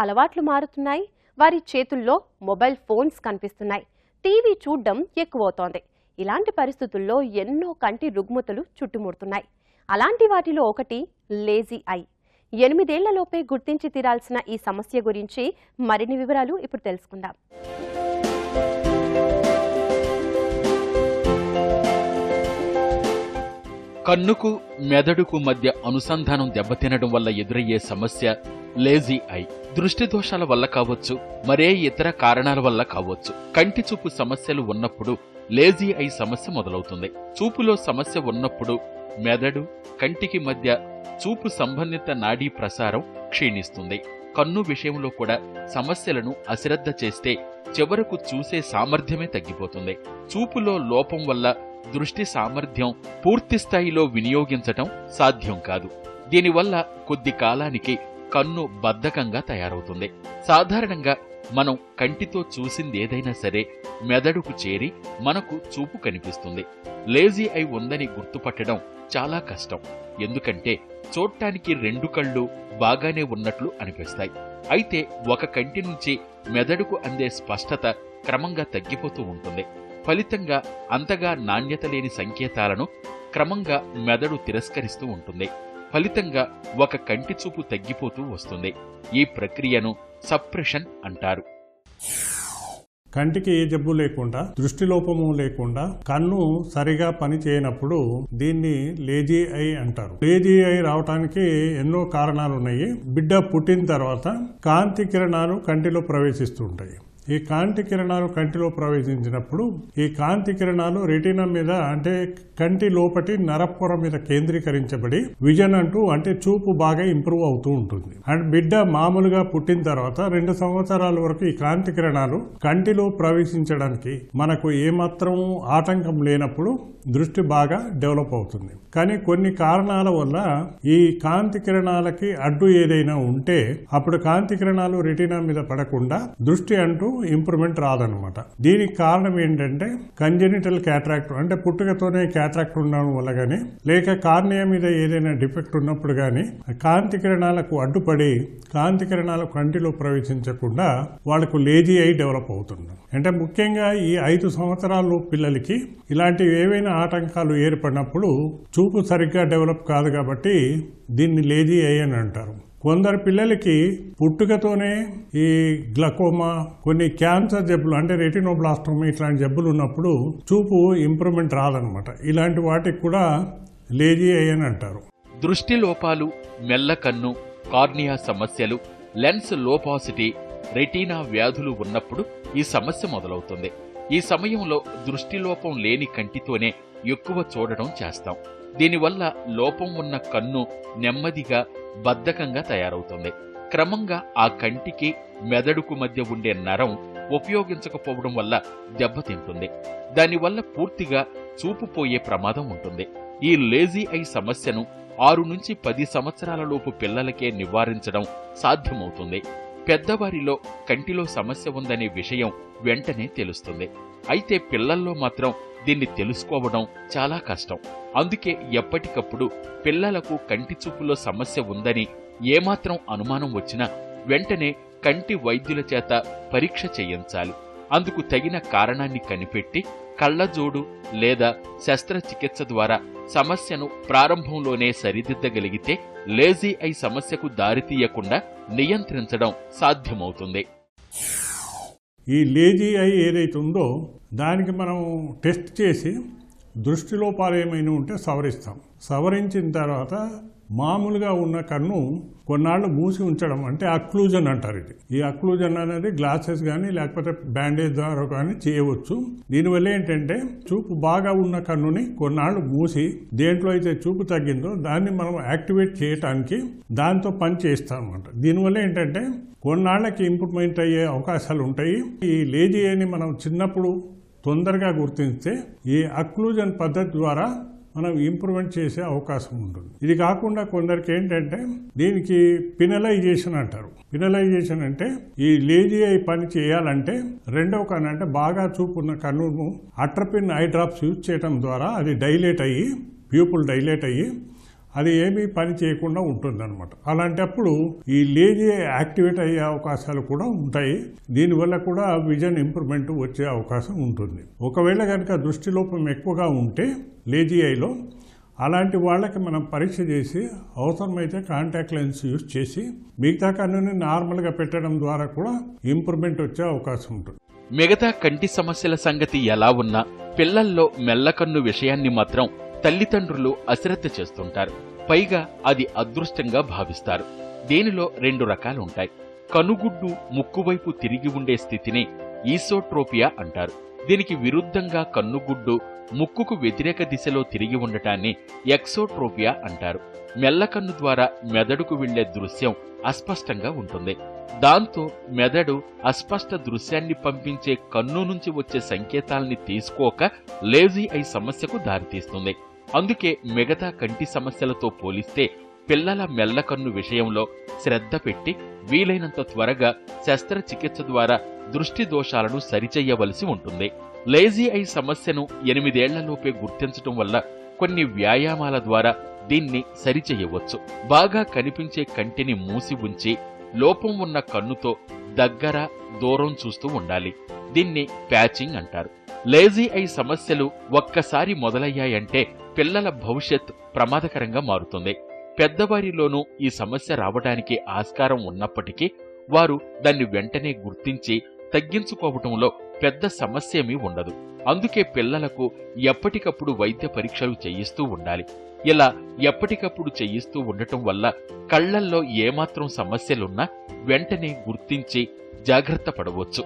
అలవాట్లు మారుతున్నాయి. వారి చేతుల్లో మొబైల్ ఫోన్స్ కనిపిస్తున్నాయి. టీవీ చూడడం ఎక్కువవుతోంది. ఇలాంటి పరిస్థితుల్లో ఎన్నో కంటి రుగ్మతలు చుట్టుముడుతున్నాయి. అలాంటి వాటిలో ఒకటి లేజీ ఐ. 8 ఏళ్లలోపే గుర్తించి తీరాల్సిన ఈ సమస్య గురించి మరిన్ని వివరాలు ఇప్పుడు తెలుసుకుందాం. కన్నుకు మెదడుకు మధ్య అనుసంధానం దెబ్బతినడం వల్ల ఎదురయ్యే సమస్య లేజీ ఐ. దృష్టి దోషాల వల్ల కావచ్చు, మరే ఇతర కారణాల వల్ల కావచ్చు. కంటి చూపు సమస్యలు ఉన్నప్పుడు లేజీ ఐ సమస్య మొదలవుతుంది. చూపులో సమస్య ఉన్నప్పుడు మెదడు, కంటికి మధ్య చూపు సంబంధిత నాడీ ప్రసారం క్షీణిస్తుంది. కన్ను విషయంలో కూడా సమస్యలను అశ్రద్ధ చేస్తే చివరకు చూసే సామర్థ్యమే తగ్గిపోతుంది. చూపులో లోపం వల్ల దృష్టి సామర్థ్యం పూర్తి స్థాయిలో వినియోగించటం సాధ్యం కాదు. దీనివల్ల కొద్ది కాలానికి కన్ను బద్ధకంగా తయారవుతుంది. సాధారణంగా మనం కంటితో చూసిందేదైనా సరే మెదడుకు చేరి మనకు చూపు కనిపిస్తుంది. లేజీ ఐ ఉందని గుర్తుపట్టడం చాలా కష్టం. ఎందుకంటే చూడటానికి 2 కళ్ళు బాగానే ఉన్నట్లు అనిపిస్తాయి. అయితే ఒక కంటి నుంచి మెదడుకు అందే స్పష్టత క్రమంగా తగ్గిపోతూ ఉంటుంది. ఫలితంగా అంతగా నాణ్యత లేని సంకేతాలను క్రమంగా మెదడు తిరస్కరిస్తూ ఉంటుంది. ఫలితంగా ఒక కంటి చూపు తగ్గిపోతూ వస్తుంది. ఈ ప్రక్రియను సప్రెషన్ అంటారు. కంటికి ఏ జబ్బు లేకుండా, దృష్టి లోపము లేకుండా కన్ను సరిగా పని చేయనప్పుడు దీన్ని లేజీ ఐ అంటారు. లేజీ ఐ రావడానికి ఎన్నో కారణాలు ఉన్నాయి. బిడ్డ పుట్టిన తర్వాత కాంతి కిరణాలు కంటిలో ప్రవేశిస్తుంటాయి. ఈ కాంతి కిరణాలు కంటిలో ప్రవేశించినప్పుడు ఈ కాంతి కిరణాలు రెటీనా మీద అంటే కంటి లోపటి నరపొర మీద కేంద్రీకరించబడి విజన్ అంటే చూపు బాగా ఇంప్రూవ్ అవుతూ ఉంటుంది. అండ్ బిడ్డ మామూలుగా పుట్టిన తర్వాత 2 సంవత్సరాల వరకు ఈ కాంతి కిరణాలు కంటిలో ప్రవేశించడానికి మనకు ఏమాత్రం ఆటంకం లేనప్పుడు దృష్టి బాగా డెవలప్ అవుతుంది. కానీ కొన్ని కారణాల వల్ల ఈ కాంతి కిరణాలకి అడ్డు ఏదైనా ఉంటే అప్పుడు కాంతి కిరణాలు రెటీనా మీద పడకుండా దృష్టి ఇంప్రూవ్మెంట్ రాదనమాట. దీనికి కారణం ఏంటంటే కంజెనిటల్ క్యాట్రాక్ట్ అంటే పుట్టుకతోనే క్యాట్రాక్ట్ ఉండడం వల్ల గానీ లేక కార్నియా మీద ఏదైనా డిఫెక్ట్ ఉన్నప్పుడు గానీ కాంతి కిరణాలకు అడ్డుపడి కాంతి కిరణాలు కంటిలో ప్రవేశించకుండా వాళ్ళకు లేజీ ఐ డెవలప్ అవుతుంది. అంటే ముఖ్యంగా ఈ 5 సంవత్సరాల పిల్లలకి ఇలాంటివి ఏవైనా ఆటంకాలు ఏర్పడినప్పుడు చూపు సరిగ్గా డెవలప్ కాదు కాబట్టి దీన్ని లేజీ ఐ అని అంటారు. కొందరు పిల్లలకి పుట్టుకతోనే ఈ గ్లకోమా, కొన్ని క్యాన్సర్ జబ్బులు అంటే రెటినోబ్లాస్టోమా ఇట్లాంటి జబ్బులు ఉన్నప్పుడు చూపు ఇంప్రూవ్మెంట్ రాదనమాట. ఇలాంటి వాటికి కూడా లేజీ ఐ అని అంటారు. దృష్టి లోపాలు, మెల్లకన్ను, కార్నియా సమస్యలు, లెన్స్ లోపాసిటీ, రెటీనా వ్యాధులు ఉన్నప్పుడు ఈ సమస్య మొదలవుతుంది. ఈ సమయంలో దృష్టిలోపం లేని కంటితోనే ఎక్కువ చూడడం చేస్తాం. దీనివల్ల లోపం ఉన్న కన్ను నెమ్మదిగా బద్ధకంగా తయారవుతుంది. క్రమంగా ఆ కంటికి మెదడుకు మధ్య ఉండే నరం ఉపయోగించకపోవడం వల్ల దెబ్బతింటుంది. దానివల్ల పూర్తిగా చూపు పోయే ప్రమాదం ఉంటుంది. ఈ లేజీ ఐ సమస్యను 6 నుంచి 10 సంవత్సరాల లోపు పిల్లలకే నివారించడం సాధ్యమవుతుంది. పెద్దవారిలో కంటిలో సమస్య ఉందనే విషయం వెంటనే తెలుస్తుంది. అయితే పిల్లల్లో మాత్రం దీన్ని తెలుసుకోవడం చాలా కష్టం. అందుకే ఎప్పటికప్పుడు పిల్లలకు కంటి చూపులో సమస్య ఉందని ఏమాత్రం అనుమానం వచ్చినా వెంటనే కంటి వైద్యుల చేత పరీక్ష చేయించాలి. అందుకు తగిన కారణాన్ని కనిపెట్టి కళ్లజోడు లేదా శస్త్రచికిత్స ద్వారా సమస్యను ప్రారంభంలోనే సరిదిద్దగలిగితే లేజీ ఐ సమస్యకు దారితీయకుండా నియంత్రించడం సాధ్యమవుతుంది. ఈ లేజీ ఐ ఏదైతే ఉందో దానికి మనం టెస్ట్ చేసి దృష్టిలోపాలు ఏమైనా ఉంటే సవరిస్తాం. సవరించిన తర్వాత మామూలుగా ఉన్న కన్ను కొన్నాళ్ళు మూసి ఉంచడం అంటే అక్లూజన్ అంటారు. ఈ అక్లూజన్ అనేది గ్లాసెస్ కానీ లేకపోతే బ్యాండేజ్ ద్వారా కానీ చేయవచ్చు. దీనివల్ల ఏంటంటే చూపు బాగా ఉన్న కన్నుని కొన్నాళ్ళు మూసి దేంట్లో అయితే చూపు తగ్గిందో దాన్ని మనం యాక్టివేట్ చేయడానికి దాంతో పని చేస్తాం అన్నమాట. దీనివల్ల ఏంటంటే కొన్నాళ్ళకి ఇంప్రూవ్మెంట్ అయ్యే అవకాశాలు ఉంటాయి. ఈ లేజీ అని మనం చిన్నప్పుడు తొందరగా గుర్తిస్తే ఈ అక్లూజన్ పద్ధతి ద్వారా మనం ఇంప్రూవ్మెంట్ చేసే అవకాశం ఉంటుంది. ఇది కాకుండా కొందరికి ఏంటంటే దీనికి పినలైజేషన్ అంటారు. పినలైజేషన్ అంటే ఈ లేజీ ఐ పని చేయాలంటే రెండవ కన్ను అంటే బాగా చూపున్న కన్నును అట్రపిన్ ఐ డ్రాప్స్ యూజ్ చేయడం ద్వారా అది డైలేట్ అయ్యి ప్యూపుల్ డైలేట్ అయ్యి అది ఏమీ పని చేయకుండా ఉంటుందన్నమాట. అలాంటప్పుడు ఈ లేజీ యాక్టివేట్ అయ్యే అవకాశాలు కూడా ఉంటాయి. దీనివల్ల కూడా విజన్ ఇంప్రూవ్మెంట్ వచ్చే అవకాశం ఉంటుంది. ఒకవేళ కనుక దృష్టిలోపం ఎక్కువగా ఉంటే లేజీ ఐలో అలాంటి వాళ్ళకి మనం పరీక్ష చేసి అవసరమైతే కాంటాక్ట్ లెన్స్ యూజ్ చేసి మిగతా కన్నుని నార్మల్గా పెట్టడం ద్వారా కూడా ఇంప్రూవ్మెంట్ వచ్చే అవకాశం ఉంటుంది. మిగతా కంటి సమస్యల సంగతి ఎలా ఉన్నా పిల్లల్లో మెల్లకన్ను విషయాన్ని మాత్రం తల్లిదండ్రులు అశ్రద్ధ చేస్తుంటారు. పైగా అది అదృష్టంగా భావిస్తారు. దీనిలో 2 రకాలుంటాయి. కనుగుడ్డు ముక్కువైపు తిరిగి ఉండే స్థితిని ఈసోట్రోపియా అంటారు. దీనికి విరుద్ధంగా కన్నుగుడ్డు ముక్కుకు వ్యతిరేక దిశలో తిరిగి ఉండటాన్ని ఎక్సోట్రోపియా అంటారు. మెల్లకన్ను ద్వారా మెదడుకు వెళ్లే దృశ్యం అస్పష్టంగా ఉంటుంది. దాంతో మెదడు అస్పష్ట దృశ్యాన్ని పంపించే కన్ను నుంచి వచ్చే సంకేతాల్ని తీసుకోక లేజీ ఐ సమస్యకు దారితీస్తుంది. అందుకే మిగతా కంటి సమస్యలతో పోలిస్తే పిల్లల మెల్లకన్ను విషయంలో శ్రద్ధ పెట్టి వీలైనంత త్వరగా శస్త్రచికిత్స ద్వారా దృష్టి దోషాలను సరిచెయ్యవలసి ఉంటుంది. లేజీ ఐ సమస్యను 8 ఏళ్లలోపే గుర్తించటం వల్ల కొన్ని వ్యాయామాల ద్వారా దీన్ని సరిచెయ్యవచ్చు. బాగా కనిపించే కంటిని మూసి ఉంచి లోపం ఉన్న కన్నుతో దగ్గర దూరం చూస్తూ ఉండాలి. దీన్ని ప్యాచింగ్ అంటారు. లేజీ ఐ సమస్యలు ఒక్కసారి మొదలయ్యాయంటే పిల్లల భవిష్యత్ ప్రమాదకరంగా మారుతుంది. పెద్దవారిలోనూ ఈ సమస్య రావడానికి ఆస్కారం ఉన్నప్పటికీ వారు దాన్ని వెంటనే గుర్తించి తగ్గించుకోవటంలో పెద్ద సమస్యేమీ ఉండదు. అందుకే పిల్లలకు ఎప్పటికప్పుడు వైద్య పరీక్షలు చేయిస్తూ ఉండాలి. ఇలా ఎప్పటికప్పుడు చేయిస్తూ ఉండటం వల్ల కళ్లల్లో ఏమాత్రం సమస్యలున్నా వెంటనే గుర్తించి జాగ్రత్త పడవచ్చు.